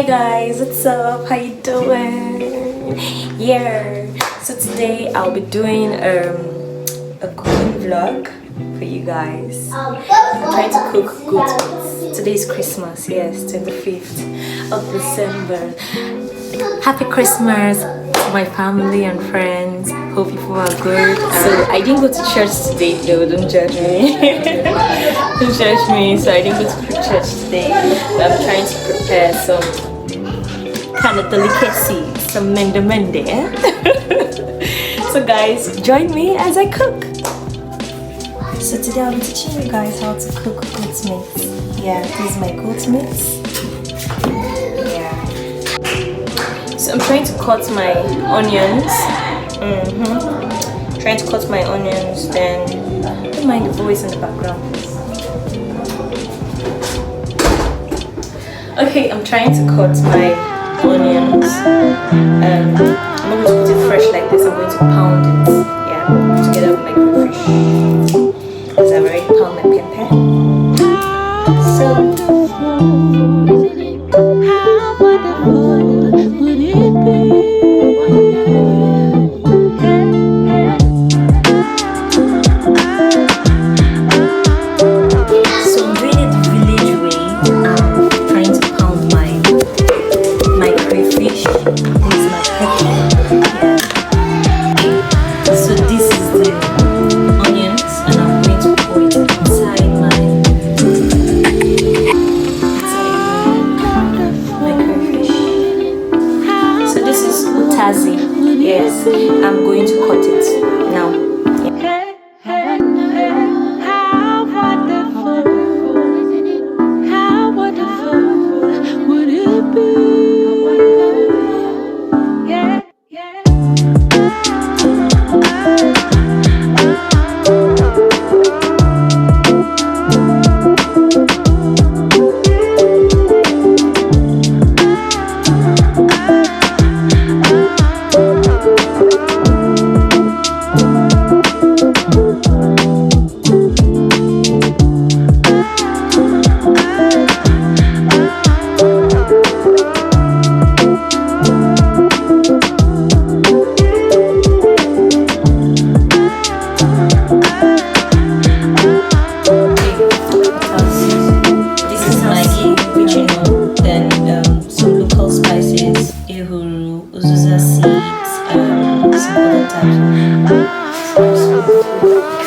Hi guys, what's up? How you doing? Yeah. So today I'll be doing a cooking vlog for you guys. I'm trying to cook goat meat. Today is Christmas, yes, 25th of December. Happy Christmas to my family and friends. Hope people are good. So I didn't go to church today though, don't judge me. Don't judge me. So I didn't go to church today. But I'm trying to prepare some kind of delicacy, some mende. So guys, join me as I cook. So today I'll be teaching you guys how to cook goat meat. Yeah, this is my goat meat. Yeah. So I'm trying to cut my onions. Trying to cut my onions, then don't mind the voice in the background. Okay, I'm trying to cut my onions. I'm not going to put it fresh like this, I'm going to pound it, yeah, together with my crayfish. Because I've already pounded my pepper. So how wonderful would it be? Yes, I'm going to cut it now. How wonderful, how wonderful would it be? Yeah, yeah.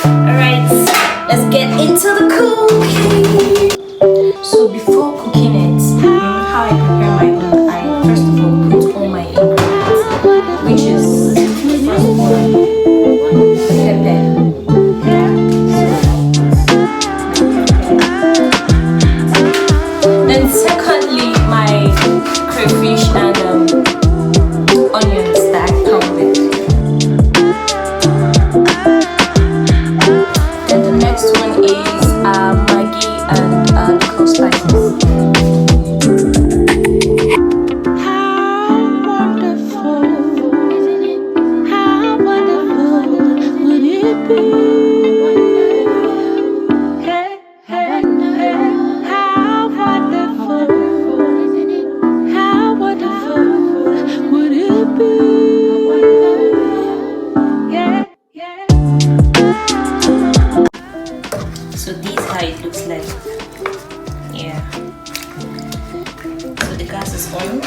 Alright, let's get into the cooking. So before cooking it, how I prepare my own, I first of all put all my ingredients, which is first of all pepper. Then secondly, my crayfish and onions that I pounded. Then the next one is Maggi and local spices. How wonderful, how wonderful would it be? How wonderful, how wonderful would it be? Yeah, yeah. So this is how it looks like. Yeah. So the gas is on.